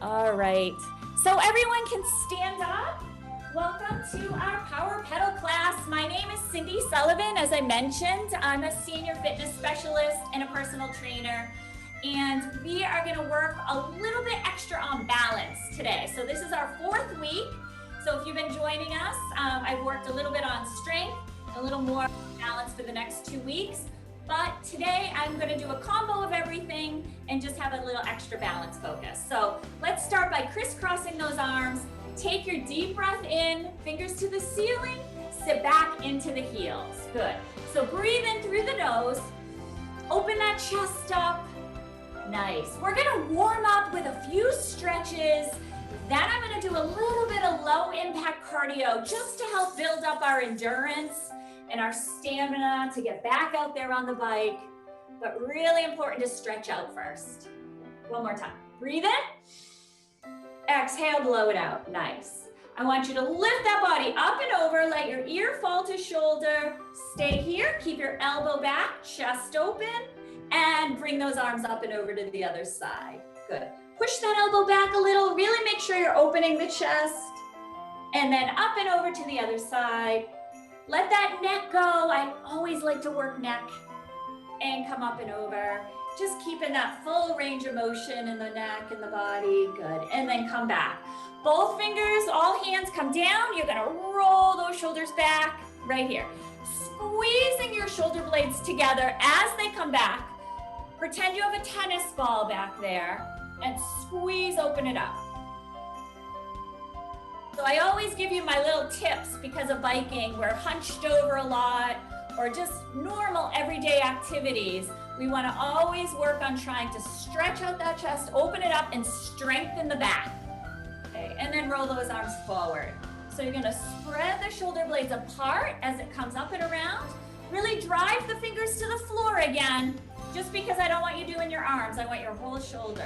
All right. So everyone can stand up. Welcome to our Power Pedal class. My name is Cindy Sullivan. As I mentioned, I'm a senior fitness specialist and a personal trainer. And we are going to work a little bit extra on balance today. So this is our 4th week. So if you've been joining us, I've worked a little bit on strength, a little more balance for the next 2 weeks. But today I'm going to do a combo of everything and just have a little extra balance focus. So let's start by crisscrossing those arms. Take your deep breath in, fingers to the ceiling, sit back into the heels. Good. So breathe in through the nose, open that chest up. Nice. We're going to warm up with a few stretches. Then I'm going to do a little bit of low impact cardio just to help build up our endurance and our stamina to get back out there on the bike, but really important to stretch out first. One more time. Breathe in. Exhale, blow it out. Nice. I want you to lift that body up and over, let your ear fall to shoulder. Stay here, keep your elbow back, chest open, and bring those arms up and over to the other side. Good. Push that elbow back a little, really make sure you're opening the chest, and then up and over to the other side. Let that neck go. I always like to work neck and come up and over. Just keeping that full range of motion in the neck and the body. Good. And then come back. Both fingers, all hands come down. You're going to roll those shoulders back right here. Squeezing your shoulder blades together as they come back. Pretend you have a tennis ball back there and squeeze, open it up. So I always give you my little tips because of biking. We're hunched over a lot or just normal everyday activities. We want to always work on trying to stretch out that chest, open it up, and strengthen the back. Okay, and then roll those arms forward. So you're going to spread the shoulder blades apart as it comes up and around. Really drive the fingers to the floor again, just because I don't want you doing your arms. I want your whole shoulders.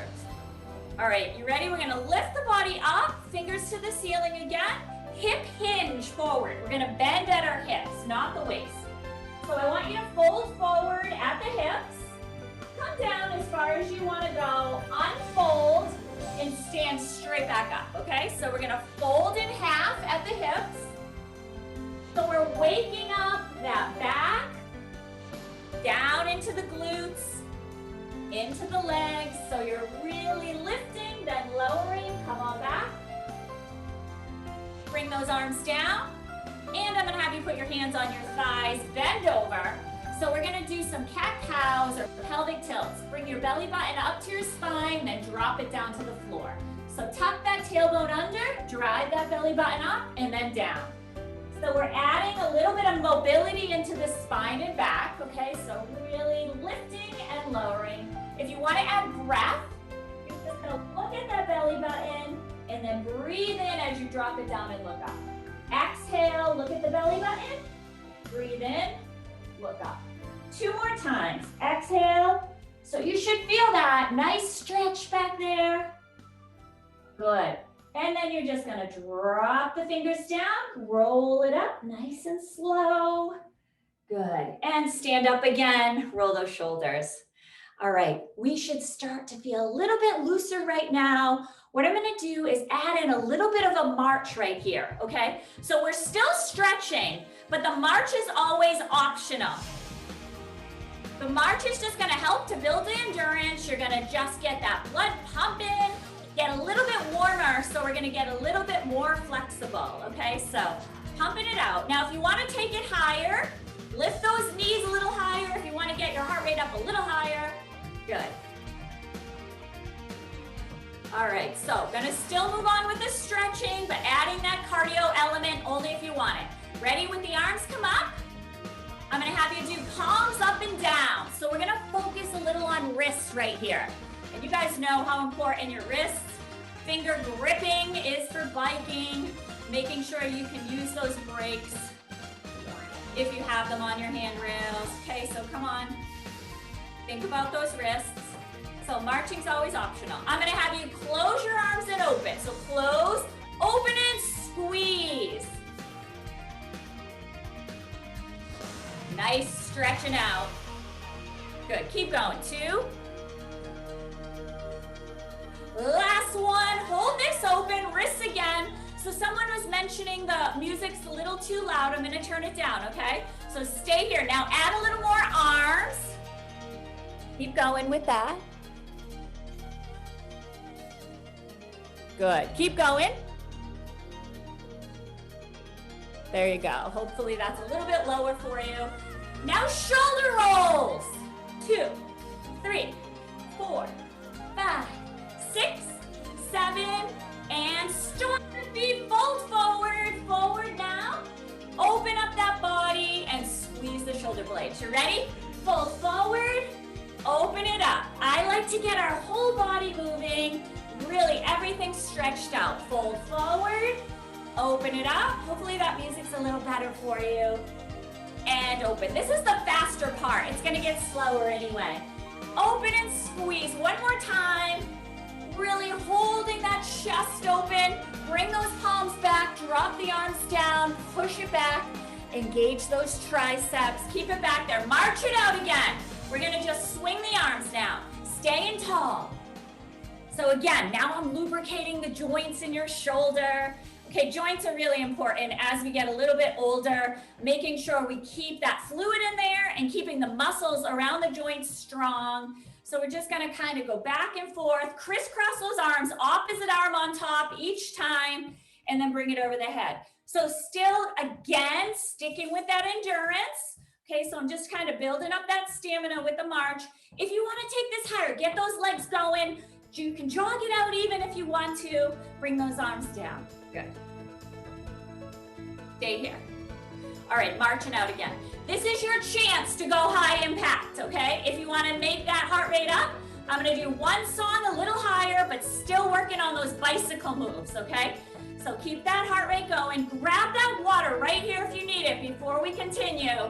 All right, you ready? We're gonna lift the body up, fingers to the ceiling again, hip hinge forward. We're gonna bend at our hips, not the waist. So I want you to fold forward at the hips, come down as far as you wanna go, unfold, and stand straight back up, okay? So we're gonna fold in half at the hips. So we're waking up that back, down into the glutes, into the legs, so you're really lifting, then lowering, come on back. Bring those arms down, and I'm gonna have you put your hands on your thighs, bend over. So we're gonna do some cat-cows or pelvic tilts. Bring your belly button up to your spine, then drop it down to the floor. So tuck that tailbone under, drive that belly button up, and then down. So we're adding a little bit of mobility into the spine and back, okay? So really lifting and lowering. If you want to add breath, you're just going to look at that belly button and then breathe in as you drop it down and look up. Exhale, look at the belly button. Breathe in, look up. 2 more times. Exhale. So you should feel that nice stretch back there. Good. And then you're just going to drop the fingers down, roll it up nice and slow. Good. And stand up again, roll those shoulders. All right, we should start to feel a little bit looser right now. What I'm going to do is add in a little bit of a march right here, okay? So we're still stretching, but the march is always optional. The march is just going to help to build the endurance. You're going to just get that blood pumping, get a little bit warmer, so we're going to get a little bit more flexible, okay? So pumping it out. Now, if you want to take it higher, lift those knees a little higher. If you want to get your heart rate up a little higher, good. All right, so gonna still move on with the stretching, but adding that cardio element only if you want it. Ready with the arms come up? I'm gonna have you do palms up and down. So we're gonna focus a little on wrists right here. And you guys know how important your wrists, finger gripping is for biking, making sure you can use those brakes if you have them on your handrails. Okay, so come on. Think about those wrists. So marching's always optional. I'm gonna have you close your arms and open. So close, open and squeeze. Nice stretching out. Good, keep going. 2, Last one, hold this open, wrists again. So someone was mentioning the music's a little too loud. I'm gonna turn it down, okay? So stay here. Now add a little more arms. Keep going with that. Good, keep going. There you go. Hopefully that's a little bit lower for you. Now shoulder rolls. 2, 3, 4, 5, 6, 7, and start the feet, fold forward, forward now. Open up that body and squeeze the shoulder blades. You ready? Fold forward, open it up. I like to get our whole body moving, really everything stretched out. Fold forward, open it up. Hopefully that music's a little better for you. And open. This is the faster part. It's gonna get slower anyway. Open and squeeze. One more time. Really holding that chest open. Bring those palms back. Drop the arms down. Push it back. Engage those triceps. Keep it back there. March it out again. We're gonna just swing the arms now. Staying tall. So again, now I'm lubricating the joints in your shoulder. Okay, joints are really important as we get a little bit older, making sure we keep that fluid in there and keeping the muscles around the joints strong. So we're just gonna kind of go back and forth, crisscross those arms, opposite arm on top each time, and then bring it over the head. So still, again, sticking with that endurance. Okay, so I'm just kind of building up that stamina with the march. If you wanna take this higher, get those legs going. You can jog it out even if you want to. Bring those arms down. Good. Stay here. All right, marching out again. This is your chance to go high impact, okay? If you want to make that heart rate up, I'm going to do one song a little higher, but still working on those bicycle moves, okay? So keep that heart rate going. Grab that water right here if you need it before we continue.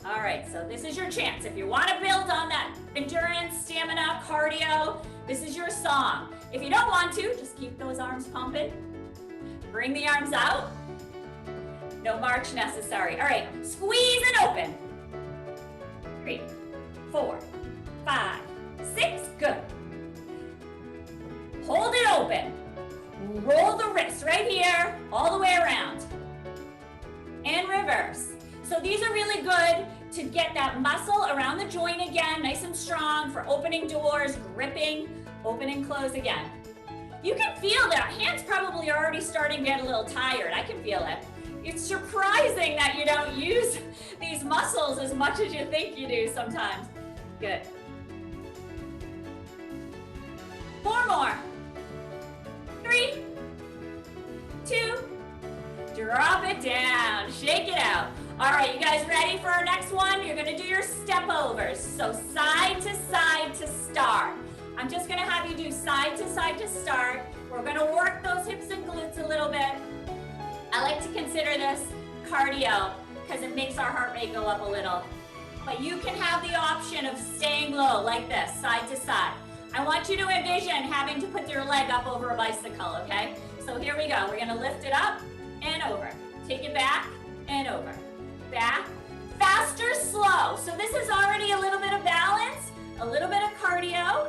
All right, so this is your chance. If you want to build on that endurance, stamina, cardio, this is your song. If you don't want to, just keep those arms pumping. Bring the arms out. No march necessary. All right, squeeze and open. 3, 4, 5, 6, good. Hold it open. Roll the wrists right here, all the way around. And reverse. So these are really good to get that muscle around the joint again, nice and strong for opening doors, gripping, open and close again. You can feel that hands probably are already starting to get a little tired. I can feel it. It's surprising that you don't use these muscles as much as you think you do sometimes. Good. 4 more. 3, 2, drop it down, shake it out. All right, you guys ready for our next one? You're gonna do your step overs. So side to start. I'm just gonna have you do side to start. We're gonna work those hips and glutes a little bit. I like to consider this cardio because it makes our heart rate go up a little. But you can have the option of staying low like this, side to side. I want you to envision having to put your leg up over a bicycle, okay? So here we go. We're gonna lift it up and over. Take it back and over. Back, faster, slow. So this is already a little bit of balance, a little bit of cardio.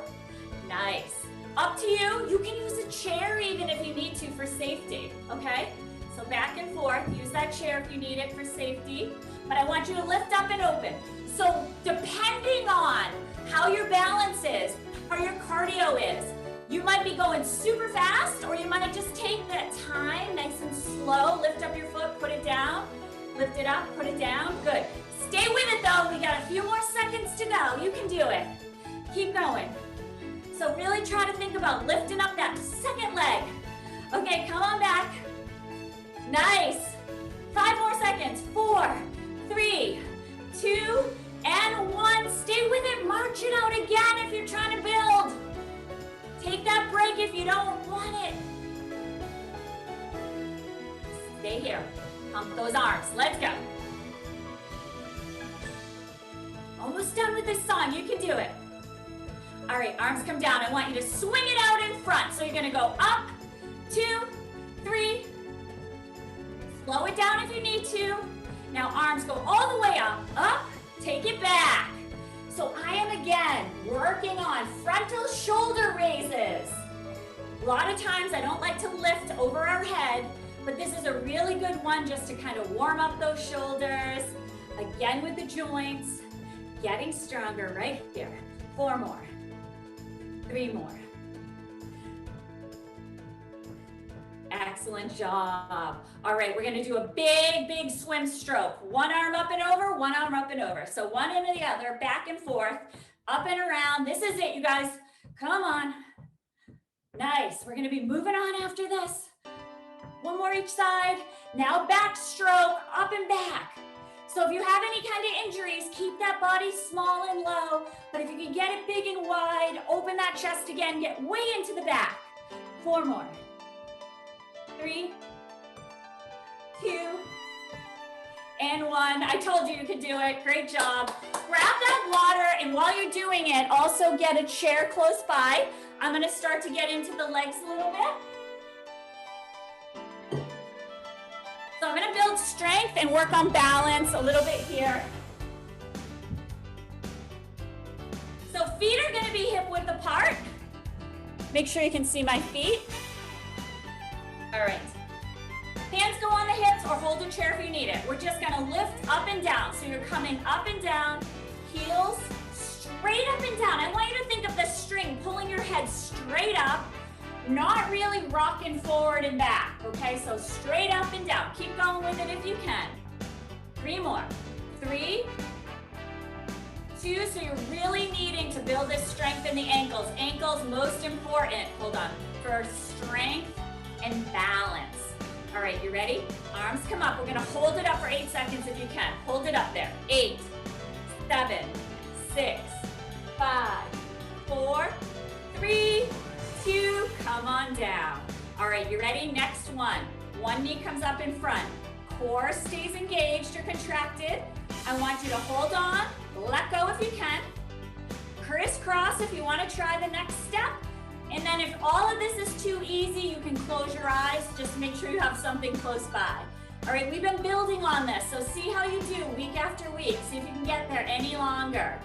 Nice. Up to you. You can use a chair even if you need to for safety, okay? So back and forth, use that chair if you need it for safety. But I want you to lift up and open. So depending on how your balance is, how your cardio is, you might be going super fast or you might just take that time, nice and slow. Lift up your foot, put it down. Lift it up, put it down. Good. Stay with it though. We got a few more seconds to go. You can do it. Keep going. So really try to think about lifting up that second leg. Okay, come on back. Nice. 5 more seconds. 4, 3, 2, and 1. Stay with it. March it out again if you're trying to build. Take that break if you don't want it. Stay here. Pump those arms. Let's go. Almost done with this song. You can do it. All right, arms come down. I want you to swing it out in front. So you're going to go up, 2, 3. Slow it down if you need to. Now arms go all the way up, take it back. So I am again working working on frontal shoulder raises. A lot of times I don't like to lift over our head, but this is a really good one just to kind of warm up those shoulders. Again with the joints, getting stronger right here. 4 more, 3 more. Excellent job. All right, we're gonna do a big, big swim stroke. One arm up and over, one arm up and over. So one into the other, back and forth, up and around. This is it, you guys. Come on. Nice, we're gonna be moving on after this. One more each side. Now back stroke, up and back. So if you have any kind of injuries, keep that body small and low. But if you can get it big and wide, open that chest again, get way into the back. 4 more. 3, 2, and 1. I told you you could do it. Great job. Grab that water, and while you're doing it, also get a chair close by. I'm going to start to get into the legs a little bit. So I'm going to build strength and work on balance a little bit here. So feet are going to be hip width apart. Make sure you can see my feet. All right. Hands go on the hips or hold a chair if you need it. We're just going to lift up and down. So you're coming up and down, heels straight up and down. I want you to think of the string pulling your head straight up, not really rocking forward and back, okay? So straight up and down. Keep going with it if you can. 3 more. 3, 2, so you're really needing to build this strength in the ankles. Ankles, most important, hold on, for strength and balance. All right, you ready? Arms come up. We're gonna hold it up for 8 seconds if you can. Hold it up there. 8, 7, 6, 5, 4, 3, 2, come on down. All right, you ready? Next one. One knee comes up in front. Core stays engaged or contracted. I want you to hold on, let go if you can. Crisscross if you want to try the next step. And then if all of this is too easy, you can close your eyes. Just make sure you have something close by. All right, we've been building on this, so see how you do week after week. See if you can get there any longer.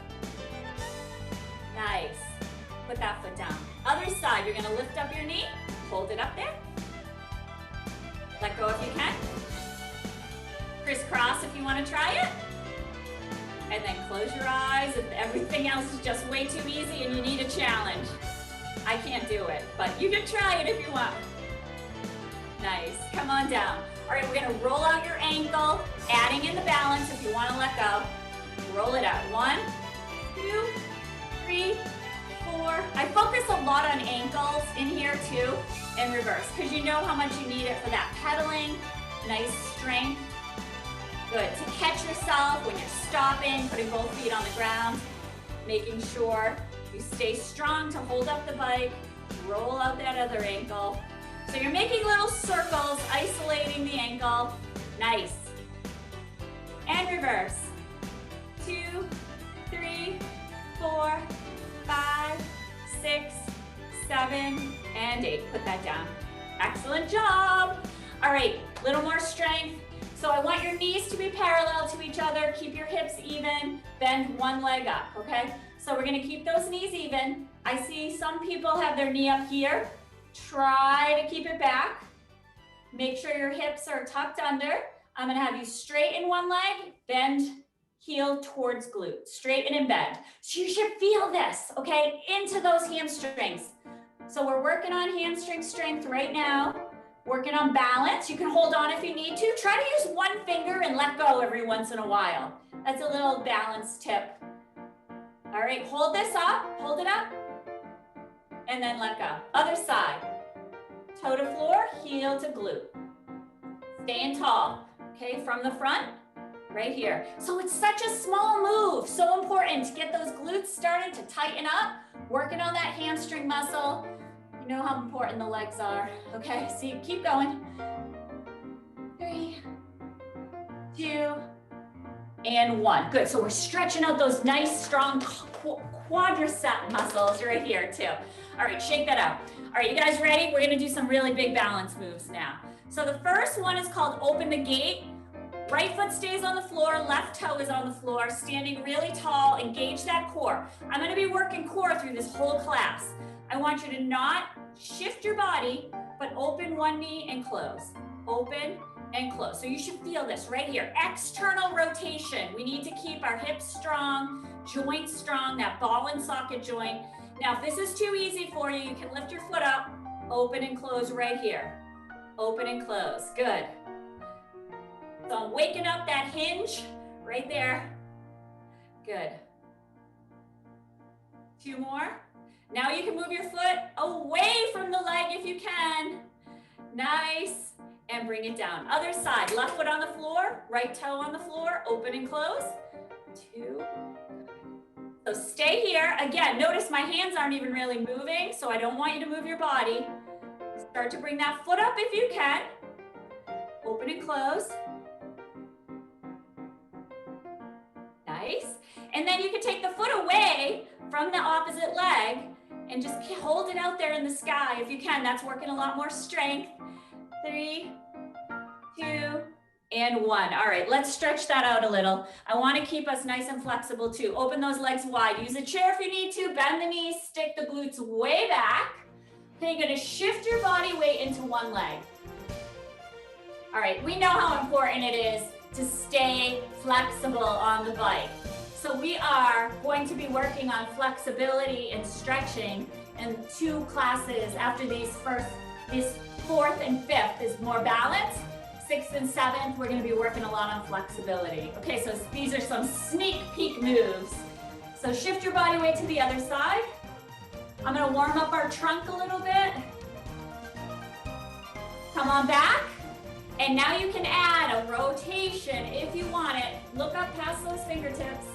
Nice. Put that foot down. Other side, you're gonna lift up your knee, hold it up there. Let go if you can. Crisscross if you wanna try it. And then close your eyes if everything else is just way too easy and you need a challenge. I can't do it, but you can try it if you want. Nice, come on down. All right, we're gonna roll out your ankle, adding in the balance if you wanna let go. Roll it out. 1, 2, 3, 4. I focus a lot on ankles in here too, and reverse, because you know how much you need it for that pedaling, nice strength. Good, to catch yourself when you're stopping, putting both feet on the ground, making sure you stay strong to hold up the bike, roll out that other ankle. So you're making little circles, isolating the ankle. Nice. And reverse. 2, 3, 4, 5, 6, 7, and 8. Put that down. Excellent job. All right, little more strength. So I want your knees to be parallel to each other. Keep your hips even. Bend one leg up, okay? So we're gonna keep those knees even. I see some people have their knee up here. Try to keep it back. Make sure your hips are tucked under. I'm gonna have you straighten one leg, bend heel towards glute. Straighten and bend. So you should feel this, okay? Into those hamstrings. So we're working on hamstring strength right now. Working on balance. You can hold on if you need to. Try to use one finger and let go every once in a while. That's a little balance tip. All right, hold this up, hold it up, and then let go. Other side. Toe to floor, heel to glute. Staying tall, okay, from the front, right here. So it's such a small move, so important to get those glutes started to tighten up, working on that hamstring muscle. You know how important the legs are, okay? So you keep going. 3, 2, and 1. Good, so we're stretching out those nice, strong quadricep muscles right here too. All right, shake that out. All right, you guys ready? We're gonna do some really big balance moves now. So the first one is called open the gate. Right foot stays on the floor, left toe is on the floor, standing really tall, engage that core. I'm gonna be working core through this whole class. I want you to not shift your body, but open one knee and close. Open and close. So you should feel this right here. External rotation. We need to keep our hips strong, joints strong, that ball and socket joint. Now, if this is too easy for you, you can lift your foot up, open and close right here. Open and close, good. So I'm waking up that hinge right there. Good. 2 more. Now you can move your foot away from the leg if you can. Nice. And bring it down. Other side, left foot on the floor, right toe on the floor, open and close. 2. So stay here. Again, notice my hands aren't even really moving, so I don't want you to move your body. Start to bring that foot up if you can. Open and close. Nice. And then you can take the foot away from the opposite leg and just hold it out there in the sky if you can. That's working a lot more strength. 3, 2, and 1. All right, let's stretch that out a little. I want to keep us nice and flexible too. Open those legs wide. Use a chair if you need to. Bend the knees, stick the glutes way back. Okay, you're going to shift your body weight into one leg. All right, we know how important it is to stay flexible on the bike. So we are going to be working on flexibility and stretching in 2 classes after this 4th and 5th is more balance. 6th and 7th, we're going to be working a lot on flexibility. Okay, so these are some sneak peek moves. So shift your body weight to the other side. I'm going to warm up our trunk a little bit. Come on back. And now you can add a rotation if you want it. Look up past those fingertips.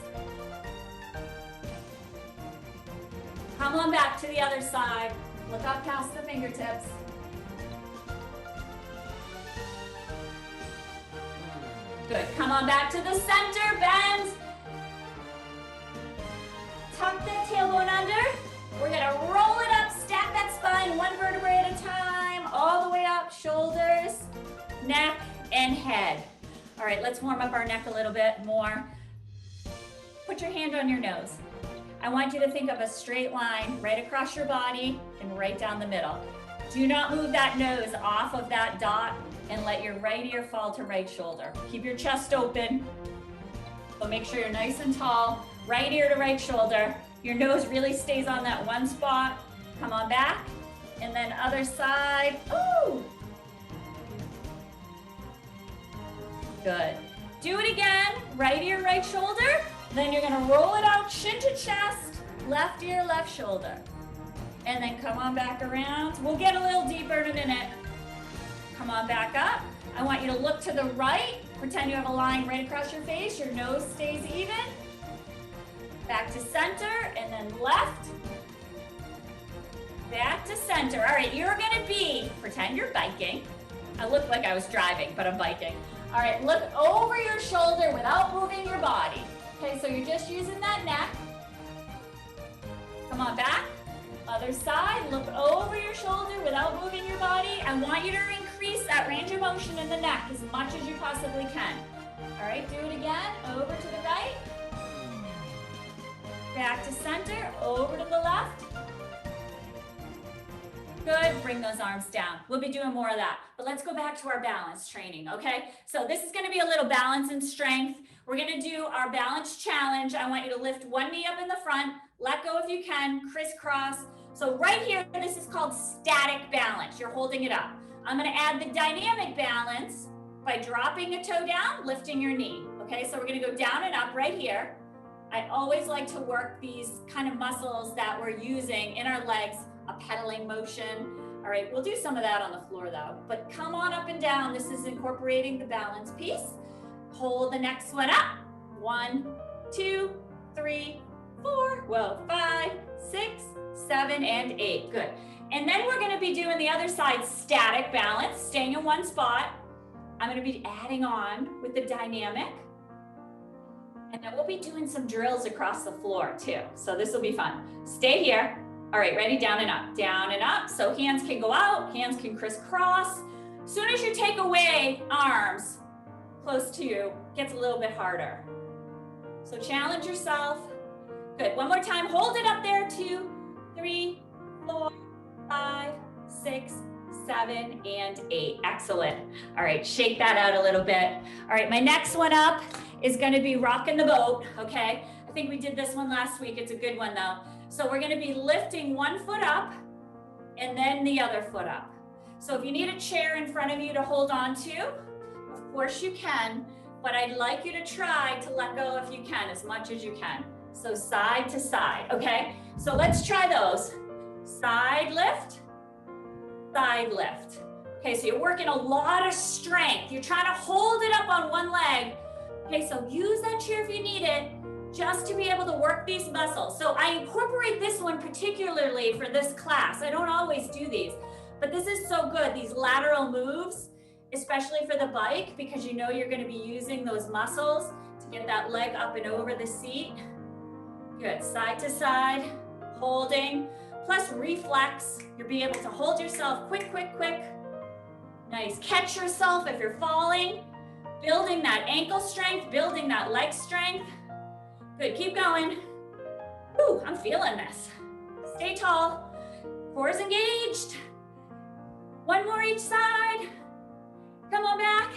Come on back to the other side. Look up past the fingertips. Good. Come on back to the center. Bend. Tuck that tailbone under. We're going to roll it up. Stack that spine 1 vertebrae at a time. All the way up. Shoulders, neck, and head. All right, let's warm up our neck a little bit more. Put your hand on your nose. I want you to think of a straight line right across your body and right down the middle. Do not move that nose off of that dot and let your right ear fall to right shoulder. Keep your chest open, but make sure you're nice and tall. Right ear to right shoulder. Your nose really stays on that one spot. Come on back, and then other side. Ooh! Good. Do it again. Right ear, right shoulder. Then you're gonna roll it out, shin to chest, left ear, left shoulder. And then come on back around. We'll get a little deeper in a minute. Come on back up. I want you to look to the right. Pretend you have a line right across your face. Your nose stays even. Back to center, and then left. Back to center. All right, you're gonna pretend you're biking. I look like I was driving, but I'm biking. All right, look over your shoulder without moving your body. Okay, so you're just using that neck. Come on back. Other side, look over your shoulder without moving your body. I want you to increase that range of motion in the neck as much as you possibly can. All right, do it again. Over to the right. Back to center, over to the left. Good, bring those arms down. We'll be doing more of that, but let's go back to our balance training, okay? So this is gonna be a little balance and strength. We're gonna do our balance challenge. I want you to lift one knee up in the front, let go if you can, crisscross. So right here, this is called static balance. You're holding it up. I'm gonna add the dynamic balance by dropping a toe down, lifting your knee, okay? So we're gonna go down and up right here. I always like to work these kind of muscles that we're using in our legs, a pedaling motion. All right, we'll do some of that on the floor though, but come on up and down. This is incorporating the balance piece. Hold the next one up. 1, 2, 3, 4, whoa, 5, 6, 7, and 8, good. And then we're gonna be doing the other side, static balance, staying in one spot. I'm gonna be adding on with the dynamic. And then we'll be doing some drills across the floor too. So this will be fun. Stay here. All right, ready? Down and up, down and up. So hands can go out, hands can crisscross. As soon as you take away arms, close to you gets a little bit harder. So challenge yourself. Good, one more time, hold it up there, 2, 3, 4, 5, 6, 7, and 8. Excellent. All right, shake that out a little bit. All right, my next one up is gonna be rocking the boat, okay? I think we did this one last week. It's a good one though. So we're gonna be lifting one foot up and then the other foot up. So if you need a chair in front of you to hold on to, of course you can, but I'd like you to try to let go if you can, as much as you can. So side to side, okay? So let's try those. Side lift, side lift. Okay, so you're working a lot of strength. You're trying to hold it up on one leg. Okay, so use that chair if you need it, just to be able to work these muscles. So I incorporate this one particularly for this class. I don't always do these, but this is so good, these lateral moves, especially for the bike, because you know you're gonna be using those muscles to get that leg up and over the seat. Good, side to side, holding, plus reflex. You'll be able to hold yourself quick, quick, quick. Nice, catch yourself if you're falling, building that ankle strength, building that leg strength. Good, keep going. Ooh, I'm feeling this. Stay tall, core is engaged. One more each side. Come on back.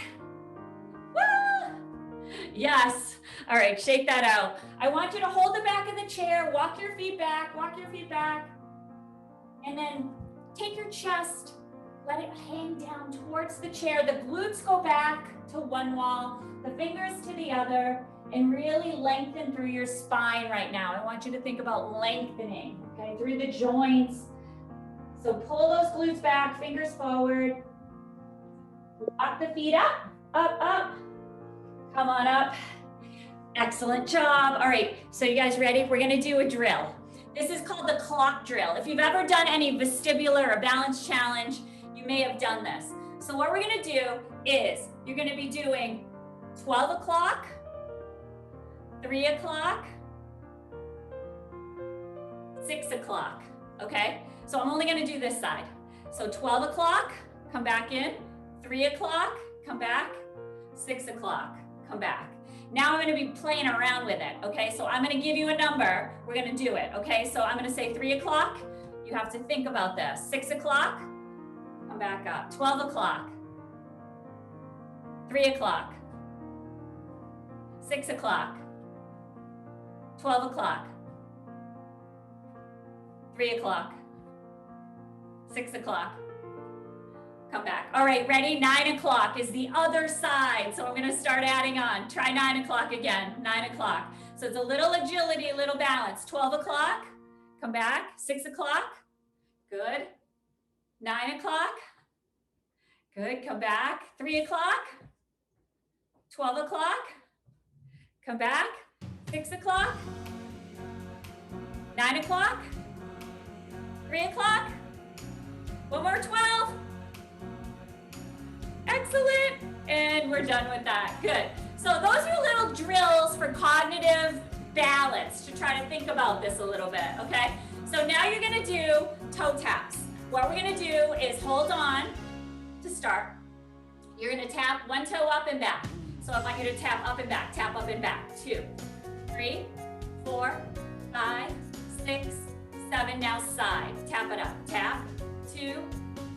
Woo! Yes. All right, shake that out. I want you to hold the back of the chair, walk your feet back, and then take your chest, let it hang down towards the chair. The glutes go back to one wall, the fingers to the other, and really lengthen through your spine right now. I want you to think about lengthening, okay, through the joints. So pull those glutes back, fingers forward. Walk the feet up, up, up. Come on up. Excellent job. All right, so you guys ready? We're gonna do a drill. This is called the clock drill. If you've ever done any vestibular or balance challenge, you may have done this. So what we're gonna do is you're gonna be doing 12 o'clock, 3 o'clock, 6 o'clock, okay? So I'm only gonna do this side. So 12 o'clock, come back in, 3 o'clock, come back, 6 o'clock, come back. Now I'm gonna be playing around with it, okay? So I'm gonna give you a number, we're gonna do it, okay? So I'm gonna say 3 o'clock, you have to think about this. 6 o'clock, come back up. 12 o'clock, 3 o'clock, 6 o'clock, 12 o'clock, 3 o'clock, 6 o'clock, come back. All right, ready? 9 o'clock is the other side. So I'm gonna start adding on. Try 9 o'clock again, 9 o'clock. So it's a little agility, a little balance. 12 o'clock, come back. 6 o'clock, good. 9 o'clock, good, come back. 3 o'clock, 12 o'clock, come back. 6 o'clock, 9 o'clock, 3 o'clock, one more 12. Excellent, and we're done with that, good. So those are little drills for cognitive balance to try to think about this a little bit, okay? So now you're gonna do toe taps. What we're gonna do is hold on to start. You're gonna tap one toe up and back. So I want you to tap up and back, 2, 3, 4, 5, 6, 7, now side, tap it up, tap, 2,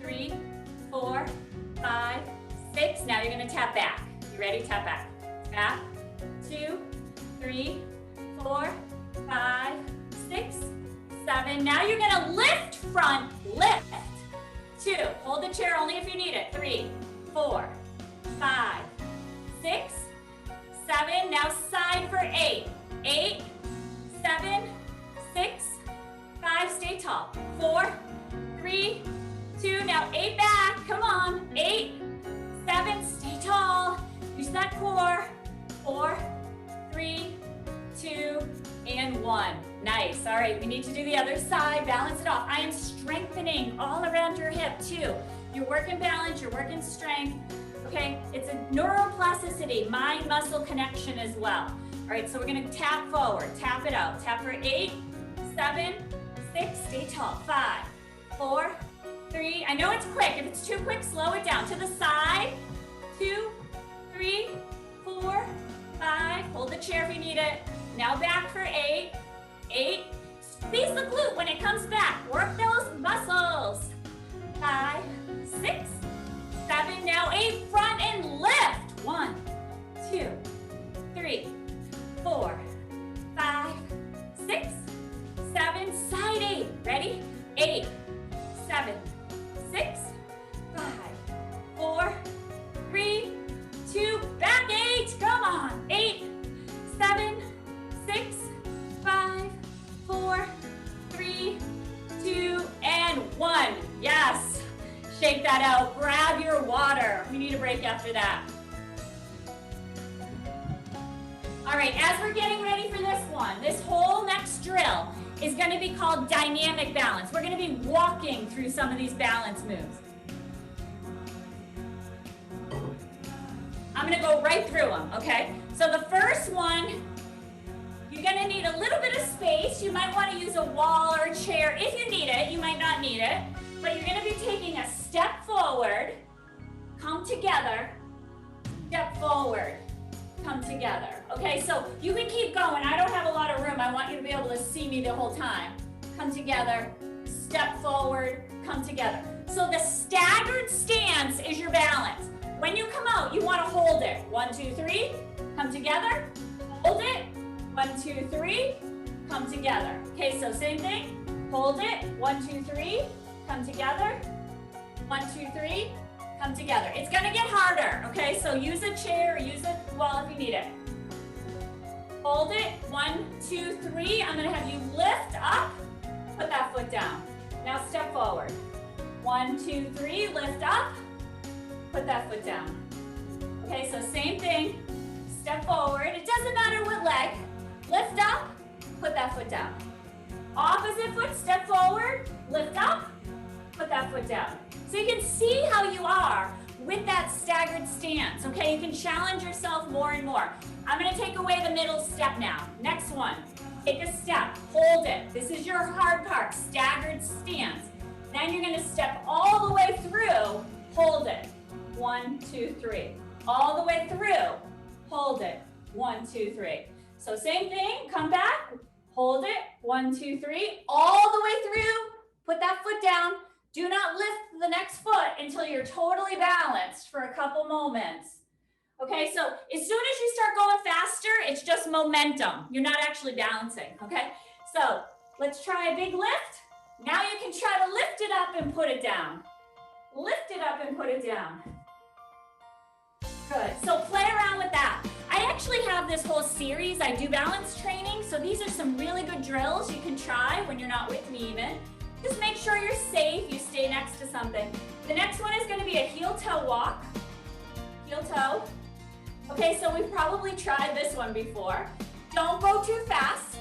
3, 4, 5, 6, now you're gonna tap back. You ready? Tap back. Tap, 2, 3, 4, 5, 6, 7. Now you're gonna lift front, lift. 2, hold the chair only if you need it. 3, 4, 5, 6, 7. Now side for 8. 8, 7, 6, 5, stay tall. 4, 3, 2, now 8 back, come on. 8, 7, stay tall. Use that core. 4, 3, 2, and 1. Nice, all right, we need to do the other side, balance it off. I am strengthening all around your hip too. You're working balance, you're working strength, okay? It's a neuroplasticity, mind-muscle connection as well. All right, so we're gonna tap forward, tap it out. Tap for 8, 7, 6, stay tall. 5, 4, 3, I know it's quick. If it's too quick, slow it down. To the side, 2, 3, 4, 5, hold the chair if you need it. Now back for 8, 8. Squeeze the glute when it comes back. Work those muscles. 5, 6, 7. Now 8. Front and lift. 1, 2, 3, 4, 5, 6, 7. Side 8. Ready? 8, 7, 6, 5, 4, 3, 2. Back 8. Come on. 8, 7, 6, 5, 4, 3, 2, and 1. Yes. Shake that out. Grab your water. We need a break after that. All right, as we're getting ready for this one, this whole next drill is going to be called dynamic balance. We're going to be walking through some of these balance moves. I'm going to go right through them, okay? So the first one, you're going to need a little bit of space. You might want to use a wall or a chair. If you need it, you might not need it. But you're going to be taking a step forward, come together, step forward, come together. Okay, so you can keep going. I don't have a lot of room. I want you to be able to see me the whole time. Come together, step forward, come together. So the staggered stance is your balance. When you come out, you want to hold it. 1, 2, 3, come together, hold it. 1, 2, 3, come together. Okay, so same thing. Hold it. 1, 2, 3, come together. 1, 2, 3, come together. It's gonna get harder, okay? So use a chair, use a wall if you need it. Hold it. 1, 2, 3. I'm gonna have you lift up, put that foot down. Now step forward. 1, 2, 3, lift up, put that foot down. Okay, so same thing. Step forward. It doesn't matter what leg. Lift up, put that foot down. Opposite foot, step forward, lift up, put that foot down. So you can see how you are with that staggered stance, okay? You can challenge yourself more and more. I'm gonna take away the middle step now. Next one, take a step, hold it. This is your hard part, staggered stance. Then you're gonna step all the way through, hold it. 1, 2, 3. All the way through, hold it. 1, 2, 3. So same thing, come back, hold it. 1, 2, 3. All the way through, put that foot down. Do not lift the next foot until you're totally balanced for a couple moments. Okay, so as soon as you start going faster, it's just momentum. You're not actually balancing, okay? So let's try a big lift. Now you can try to lift it up and put it down. Lift it up and put it down. Good, so play around with that. I actually have this whole series. I do balance training, so these are some really good drills you can try when you're not with me even. Just make sure you're safe, you stay next to something. The next one is gonna be a heel-toe walk. Heel-toe. Okay, so we've probably tried this one before. Don't go too fast.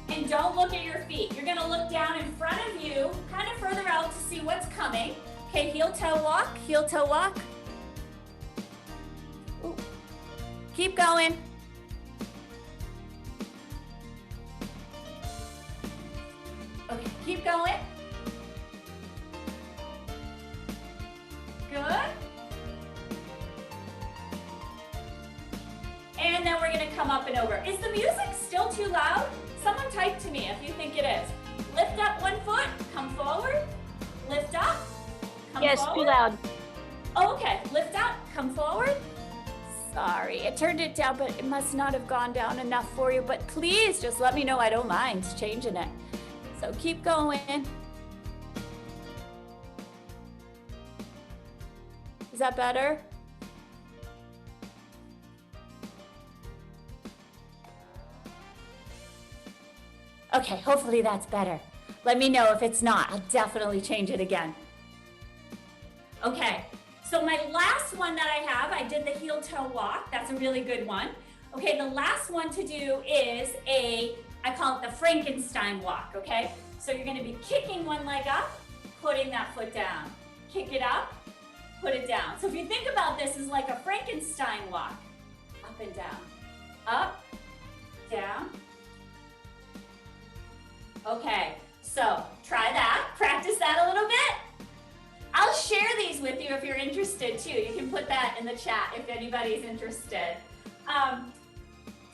And don't look at your feet. You're gonna look down in front of you, kind of further out to see what's coming. Okay, heel-toe walk, heel-toe walk. Ooh. Keep going. Okay, keep going. Good. And then we're gonna come up and over. Is the music still too loud? Someone type to me if you think it is. Lift up one foot, come forward. Lift up, come yes, forward. too loud. Oh, okay, lift up, come forward. Sorry, it turned it down, but it must not have gone down enough for you. But please just let me know. I don't mind changing it. So keep going. Is that better? Okay, hopefully that's better. Let me know if it's not. I'll definitely change it again. Okay, so my last one that I have, I did the heel-toe walk. That's a really good one. Okay, the last one to do is I call it the Frankenstein walk, okay? So you're gonna be kicking one leg up, putting that foot down. Kick it up, put it down. So if you think about this as like a Frankenstein walk, up and down, up, down. Okay, so try that, practice that a little bit. I'll share these with you if you're interested too. You can put that in the chat if anybody's interested.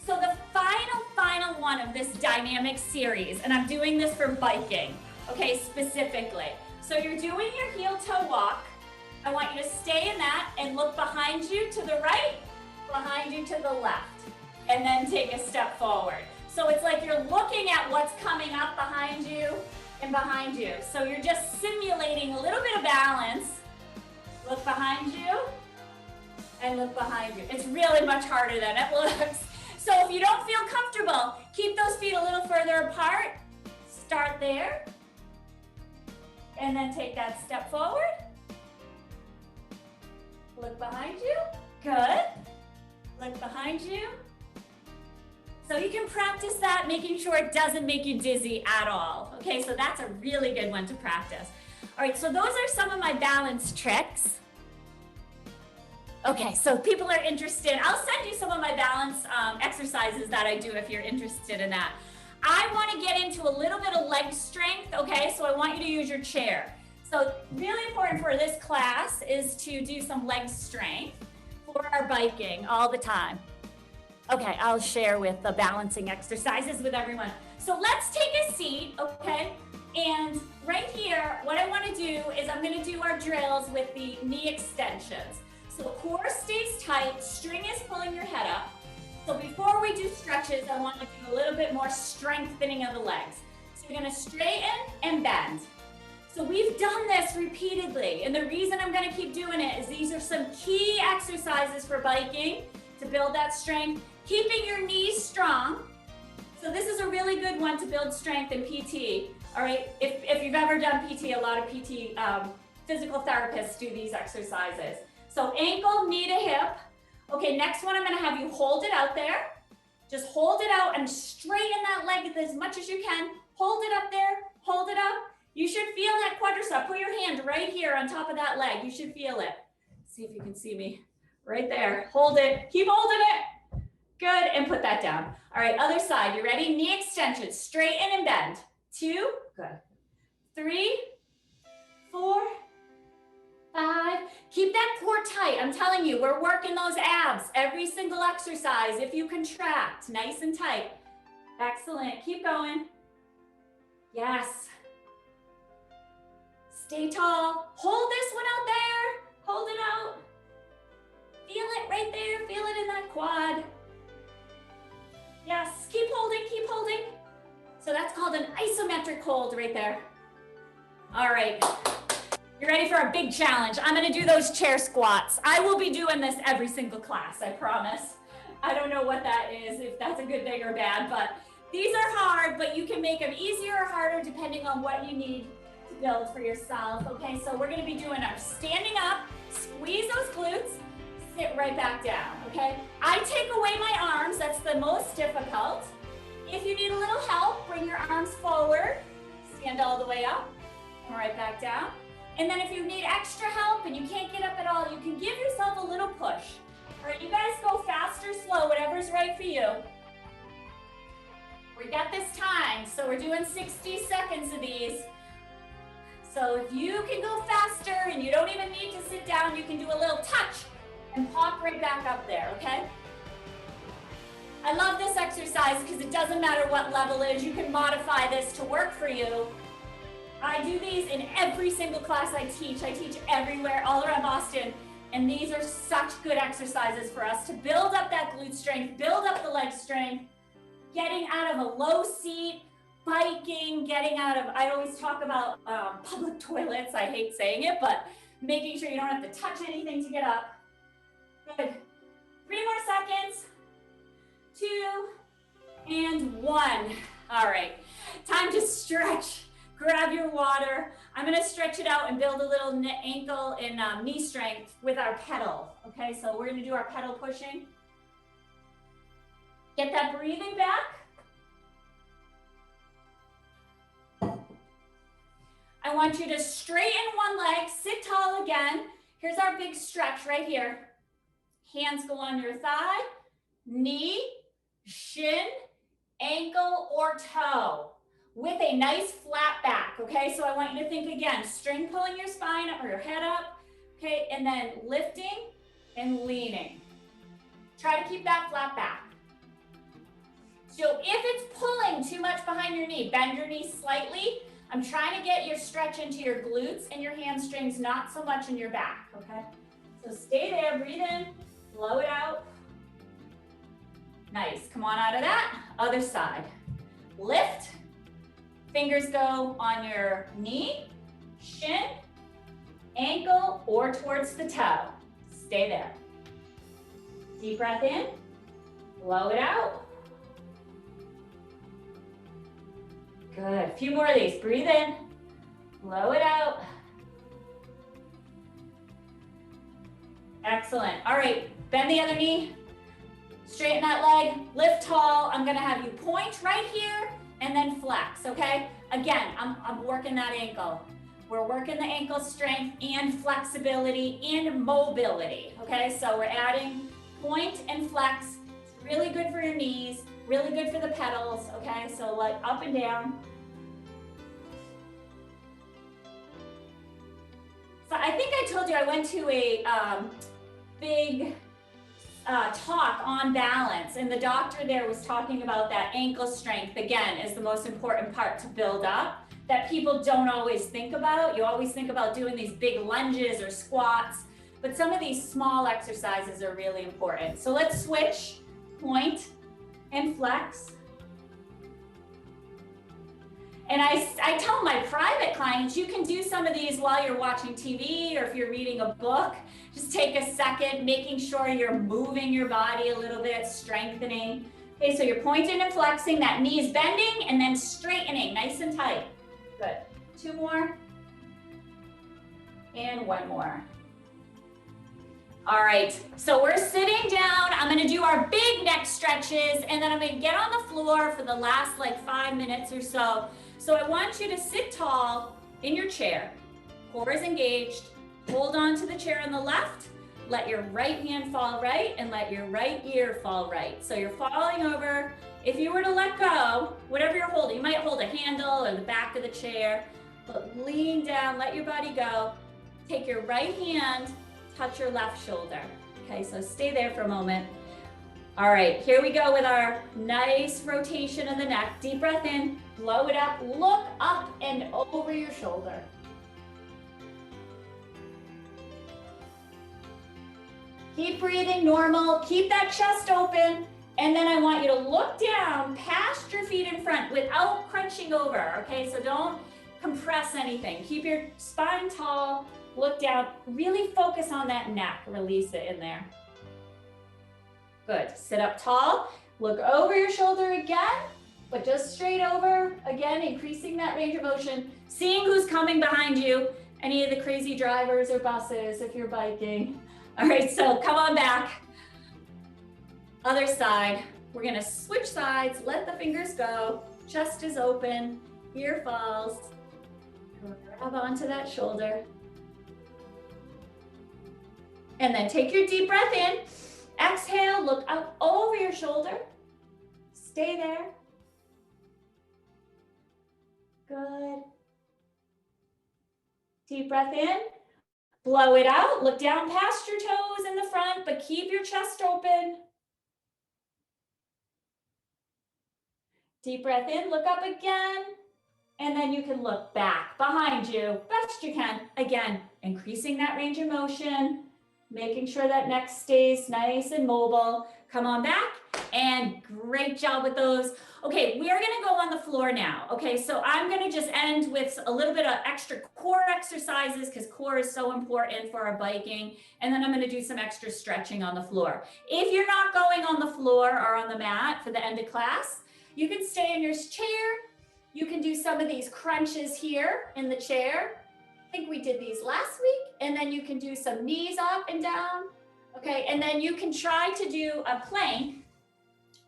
So the final one of this dynamic series, and I'm doing this for biking, okay, specifically. So you're doing your heel-toe walk. I want you to stay in that and look behind you to the right, behind you to the left, and then take a step forward. So it's like you're looking at what's coming up behind you and behind you. So you're just simulating a little bit of balance. Look behind you and look behind you. It's really much harder than it looks. So if you don't feel comfortable, keep those feet a little further apart. Start there. And then take that step forward. Look behind you. Good. Look behind you. So you can practice that, making sure it doesn't make you dizzy at all. Okay, so that's a really good one to practice. All right, so those are some of my balance tricks. Okay, so people are interested. I'll send you some of my balance exercises that I do if you're interested in that. I want to get into a little bit of leg strength, okay? So I want you to use your chair. So really important for this class is to do some leg strength for our biking all the time. Okay, I'll share with the balancing exercises with everyone. So let's take a seat, okay? And right here, what I want to do is I'm going to do our drills with the knee extensions. So core stays tight, string is pulling your head up. So before we do stretches, I want to do a little bit more strengthening of the legs. So you're going to straighten and bend. So we've done this repeatedly, and the reason I'm going to keep doing it is these are some key exercises for biking to build that strength, keeping your knees strong. So this is a really good one to build strength in PT. All right, if you've ever done PT, a lot of PT physical therapists do these exercises. So ankle, knee to hip. Okay, next one, I'm gonna have you hold it out there. Just hold it out and straighten that leg as much as you can. Hold it up there, hold it up. You should feel that quadricep. Put your hand right here on top of that leg. You should feel it. See if you can see me right there. Hold it, keep holding it. Good, and put that down. All right, other side, you ready? Knee extension, straighten and bend. 2, good. 3, 4, 5. Keep that core tight. I'm telling you, we're working those abs every single exercise. If you contract, nice and tight. Excellent, keep going. Yes. Stay tall. Hold this one out there. Hold it out. Feel it right there. Feel it in that quad. Yes, keep holding, keep holding. So that's called an isometric hold right there. All right, you're ready for a big challenge. I'm gonna do those chair squats. I will be doing this every single class, I promise. I don't know what that is, if that's a good thing or bad, but these are hard, but you can make them easier or harder depending on what you need to build for yourself. Okay, so we're gonna be doing our standing up, squeeze those glutes, sit right back down, okay? I take away my arms, that's the most difficult. If you need a little help, bring your arms forward, stand all the way up, and right back down. And then if you need extra help and you can't get up at all, you can give yourself a little push. All right, you guys go fast or slow, whatever's right for you. We got this time, so we're doing 60 seconds of these. So if you can go faster and you don't even need to sit down, you can do a little touch and pop right back up there, okay? I love this exercise because it doesn't matter what level it is. You can modify this to work for you. I do these in every single class I teach. I teach everywhere, all around Boston. And these are such good exercises for us to build up that glute strength, build up the leg strength, getting out of a low seat, biking, getting out of, I always talk about public toilets. I hate saying it, but making sure you don't have to touch anything to get up. Good. 3 more seconds. 2 and 1. All right, time to stretch. Grab your water. I'm gonna stretch it out and build a little ankle and knee strength with our pedal. Okay, so we're gonna do our pedal pushing. Get that breathing back. I want you to straighten one leg, sit tall again. Here's our big stretch right here. Hands go on your thigh, knee, shin, ankle, or toe. with a nice flat back, okay? So I want you to think again, string pulling your spine up or your head up, okay? And then lifting and leaning. Try to keep that flat back. So if it's pulling too much behind your knee, bend your knee slightly. I'm trying to get your stretch into your glutes and your hamstrings, not so much in your back, okay? So stay there, breathe in, blow it out. Nice, come on out of that. Other side. Lift, fingers go on your knee, shin, ankle, or towards the toe. Stay there. Deep breath in, blow it out. Good, a few more of these. Breathe in, blow it out. Excellent. All right, bend the other knee, straighten that leg, lift tall. I'm gonna have you point right here and then flex, okay? Again, I'm working that ankle. We're working the ankle strength and flexibility and mobility, okay? So we're adding point and flex. It's really good for your knees, really good for the pedals, okay? So like up and down. So I think I told you I went to a big talk on balance, and the doctor there was talking about that ankle strength, again, is the most important part to build up that people don't always think about. You always think about doing these big lunges or squats, but some of these small exercises are really important. So let's switch, point and flex. And I tell my private clients, you can do some of these while you're watching TV or if you're reading a book. Just take a second, making sure you're moving your body a little bit, strengthening. Okay, so you're pointing and flexing, that knee is bending and then straightening, nice and tight. Good. 2 more. And 1 more. All right, so we're sitting down. I'm gonna do our big neck stretches, and then I'm gonna get on the floor for the last like 5 minutes or so. So I want you to sit tall in your chair, core is engaged, hold on to the chair on the left, let your right hand fall right, and let your right ear fall right. So you're falling over. If you were to let go, whatever you're holding, you might hold a handle or the back of the chair, but lean down, let your body go. Take your right hand, touch your left shoulder. Okay, so stay there for a moment. All right, here we go with our nice rotation of the neck. Deep breath in, blow it up, look up and over your shoulder. Keep breathing normal, keep that chest open, and then I want you to look down past your feet in front without crunching over, okay? So don't compress anything. Keep your spine tall, look down, really focus on that neck, release it in there. Good, sit up tall, look over your shoulder again, but just straight over, again, increasing that range of motion, seeing who's coming behind you, any of the crazy drivers or buses if you're biking. All right, so come on back. Other side, we're gonna switch sides, let the fingers go, chest is open, ear falls, grab onto that shoulder. And then take your deep breath in, exhale, look up over your shoulder, stay there. Good. Deep breath in, blow it out, look down past your toes in the front, but keep your chest open. Deep breath in, look up again, and then you can look back behind you, best you can. Again, increasing that range of motion, making sure that neck stays nice and mobile. Come on back, and great job with those. Okay, we are gonna go on the floor now. Okay, so I'm gonna just end with a little bit of extra core exercises because core is so important for our biking. And then I'm gonna do some extra stretching on the floor. If you're not going on the floor or on the mat for the end of class, you can stay in your chair. You can do some of these crunches here in the chair. I think we did these last week. And then you can do some knees up and down. Okay, and then you can try to do a plank.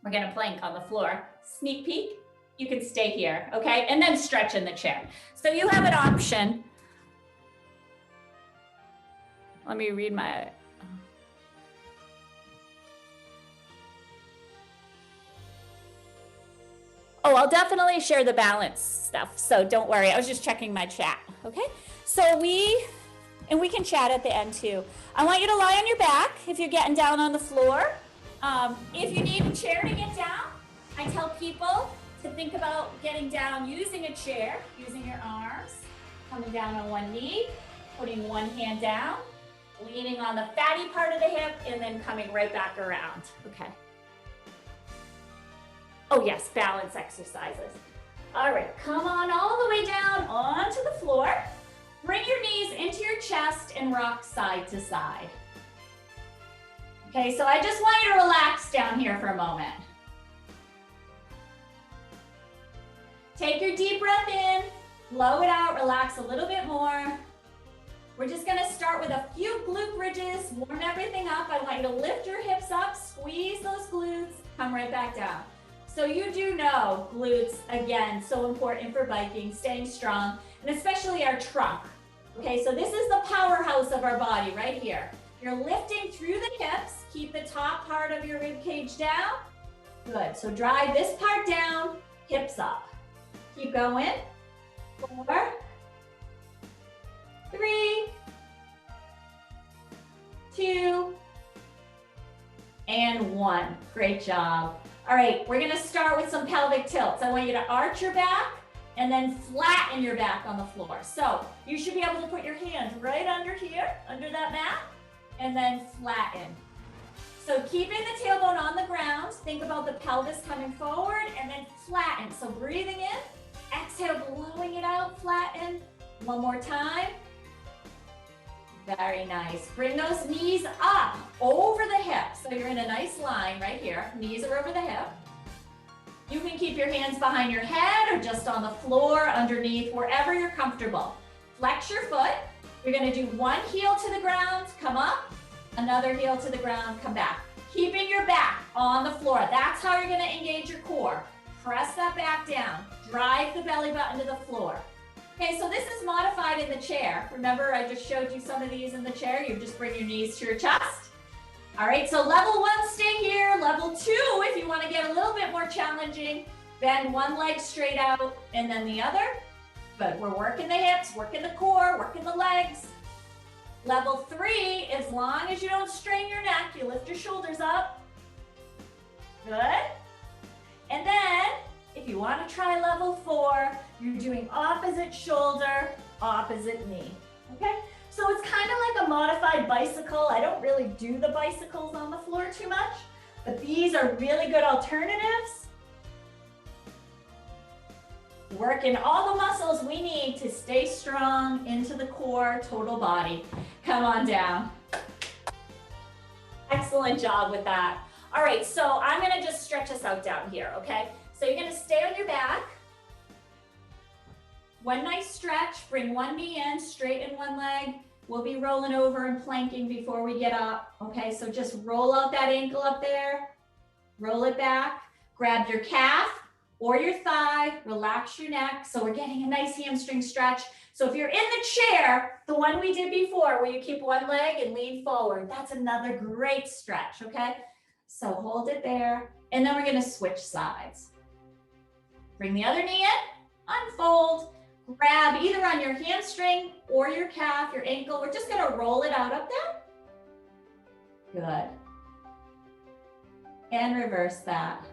We're gonna plank on the floor. Sneak peek, you can stay here, okay? And then stretch in the chair. So you have an option. Let me read my, Oh, I'll definitely share the balance stuff. So don't worry. I was just checking my chat. Okay. So we can chat at the end too. I want you to lie on your back if you're getting down on the floor. If you need a chair to get down, I tell people to think about getting down using a chair, using your arms, coming down on one knee, putting one hand down, leaning on the fatty part of the hip, and then coming right back around. Okay. Oh yes, balance exercises. All right, come on all the way down onto the floor. Bring your knees into your chest and rock side to side. Okay, so I just want you to relax down here for a moment. Take your deep breath in, blow it out, relax a little bit more. We're just gonna start with a few glute bridges, warm everything up. I want you to lift your hips up, squeeze those glutes, come right back down. So you do know glutes, again, so important for biking, staying strong, and especially our trunk. Okay, so this is the powerhouse of our body right here. You're lifting through the hips, keep the top part of your rib cage down. Good, so drive this part down, hips up. Keep going. 4, 3, 2, and 1. Great job. All right, we're gonna start with some pelvic tilts. I want you to arch your back and then flatten your back on the floor. So you should be able to put your hands right under here, under that mat, and then flatten. So keeping the tailbone on the ground, think about the pelvis coming forward and then flatten. So breathing in, exhale, blowing it out, flatten. One more time. Very nice. Bring those knees up over the hips. So you're in a nice line right here. Knees are over the hip. You can keep your hands behind your head or just on the floor, underneath, wherever you're comfortable. Flex your foot. You're gonna do one heel to the ground, come up, another heel to the ground, come back. Keeping your back on the floor. That's how you're gonna engage your core. Press that back down. Drive the belly button to the floor. Okay, so this is modified in the chair. Remember, I just showed you some of these in the chair. You just bring your knees to your chest. All right, so level 1, stay here. Level 2, if you want to get a little bit more challenging, bend one leg straight out and then the other. Good, we're working the hips, working the core, working the legs. Level 3, as long as you don't strain your neck, you lift your shoulders up. Good. And then, if you want to try level 4, you're doing opposite shoulder, opposite knee, okay? So it's kind of like a modified bicycle. I don't really do the bicycles on the floor too much, but these are really good alternatives. Working all the muscles we need to stay strong into the core, total body. Come on down. Excellent job with that. All right, so I'm gonna just stretch us out down here, okay? So you're gonna stay on your back. One nice stretch, bring one knee in, straighten one leg. We'll be rolling over and planking before we get up, okay? So just roll out that ankle up there, roll it back, grab your calf or your thigh, relax your neck. So we're getting a nice hamstring stretch. So if you're in the chair, the one we did before, where you keep one leg and lean forward, that's another great stretch, okay? So hold it there, and then we're gonna switch sides. Bring the other knee in, unfold, grab either on your hamstring or your calf, your ankle. We're just gonna roll it out up there. Good. And reverse that.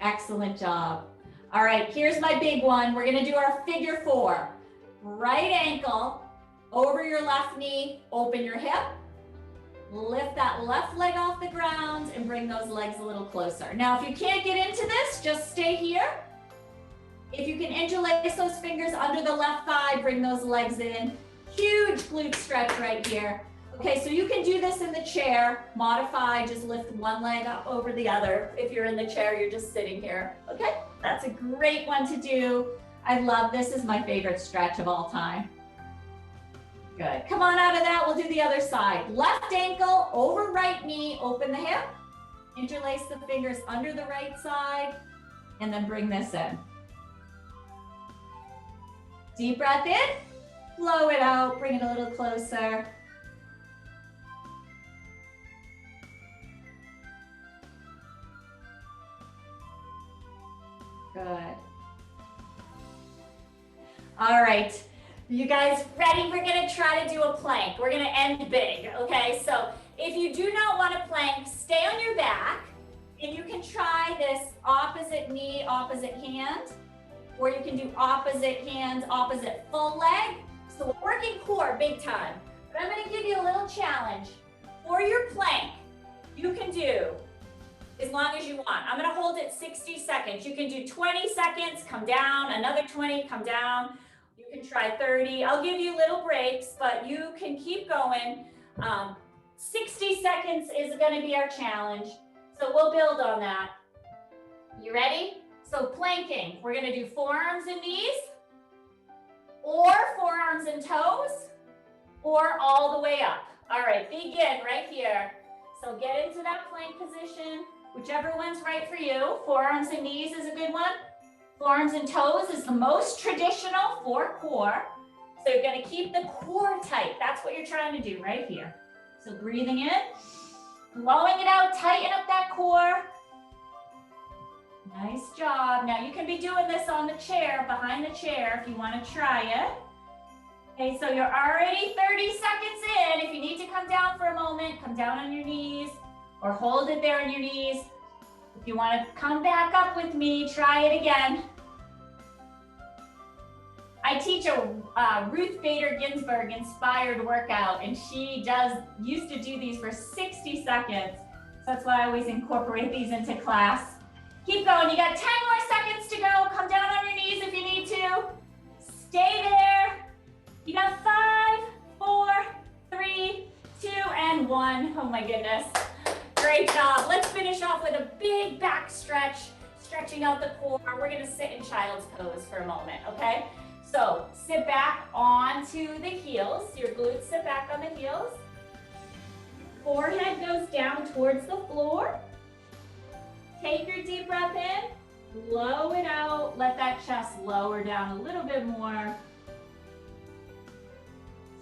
Excellent job. All right, here's my big one. We're gonna do our figure 4. Right ankle over your left knee, open your hip. Lift that left leg off the ground and bring those legs a little closer. Now, if you can't get into this, just stay here. If you can interlace those fingers under the left thigh, bring those legs in. Huge glute stretch right here. Okay, so you can do this in the chair, modify, just lift one leg up over the other. If you're in the chair, you're just sitting here. Okay, that's a great one to do. I love this. Is my favorite stretch of all time. Good. Come on out of that. We'll do the other side. Left ankle over right knee. Open the hip. Interlace the fingers under the right side. And then bring this in. Deep breath in. Blow it out. Bring it a little closer. Good. All right, you guys ready? We're gonna try to do a plank. We're gonna end big, okay? So if you do not want to plank, stay on your back, and you can try this opposite knee, opposite hand, or you can do opposite hand, opposite full leg. So we're working core big time, but I'm gonna give you a little challenge. For your plank, you can do as long as you want. I'm gonna hold it 60 seconds. You can do 20 seconds, come down, another 20, come down. You can try 30. I'll give you little breaks, but you can keep going. 60 seconds is gonna be our challenge. So we'll build on that. You ready? So planking, we're gonna do forearms and knees, or forearms and toes, or all the way up. All right, begin right here. So get into that plank position, whichever one's right for you. Forearms and knees is a good one. Forearms and toes is the most traditional for core. So you're gonna keep the core tight. That's what you're trying to do right here. So breathing in, blowing it out, tighten up that core. Nice job. Now you can be doing this on the chair, behind the chair if you want to try it. Okay, so you're already 30 seconds in. If you need to come down for a moment, come down on your knees or hold it there on your knees. If you want to come back up with me, try it again. I teach a Ruth Bader Ginsburg inspired workout, and she used to do these for 60 seconds. So that's why I always incorporate these into class. Keep going, you got 10 more seconds to go. Come down on your knees if you need to. Stay there. You got 5, 4, 3, 2, and 1. Oh my goodness. Great job. Let's finish off with a big back stretch, stretching out the core. We're gonna sit in child's pose for a moment, okay? So sit back onto the heels. Your glutes sit back on the heels. Forehead goes down towards the floor. Take your deep breath in, blow it out. Let that chest lower down a little bit more.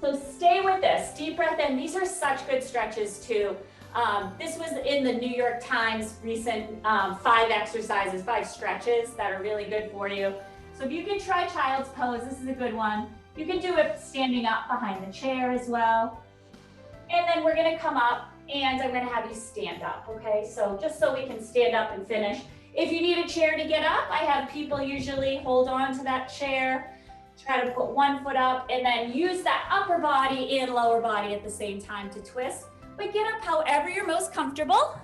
So stay with this, deep breath in. These are such good stretches too. This was in the New York Times recent 5 exercises, 5 stretches that are really good for you. So if you can try child's pose, this is a good one. You can do it standing up behind the chair as well. And then we're gonna come up and I'm gonna have you stand up, okay? So just so we can stand up and finish. If you need a chair to get up, I have people usually hold on to that chair, try to put one foot up and then use that upper body and lower body at the same time to twist. But get up however you're most comfortable.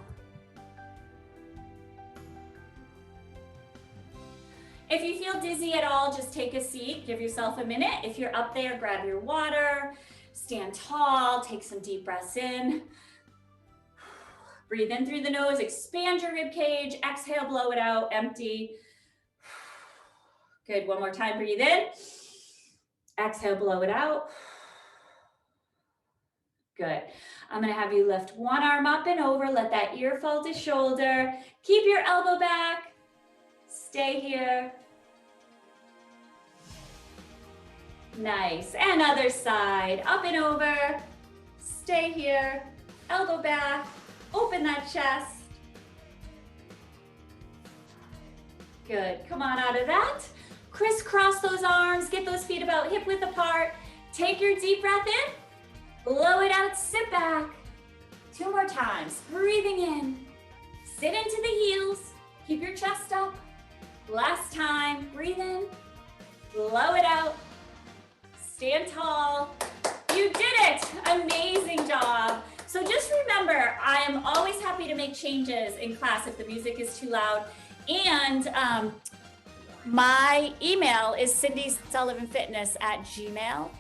If you feel dizzy at all, just take a seat, give yourself a minute. If you're up there, grab your water, stand tall, take some deep breaths in. Breathe in through the nose, expand your rib cage, exhale, blow it out, empty. Good, one more time, breathe in. Exhale, blow it out. Good. I'm gonna have you lift one arm up and over, let that ear fall to shoulder. Keep your elbow back, stay here. Nice, and other side, up and over, stay here, elbow back, open that chest. Good, come on out of that. Crisscross those arms, get those feet about hip width apart. Take your deep breath in, blow it out, sit back. 2 more times, breathing in, sit into the heels, keep your chest up. Last time, breathe in, blow it out, stand tall. You did it, amazing job. So just remember, I am always happy to make changes in class if the music is too loud. And my email is cindysullivanfitness@gmail.com.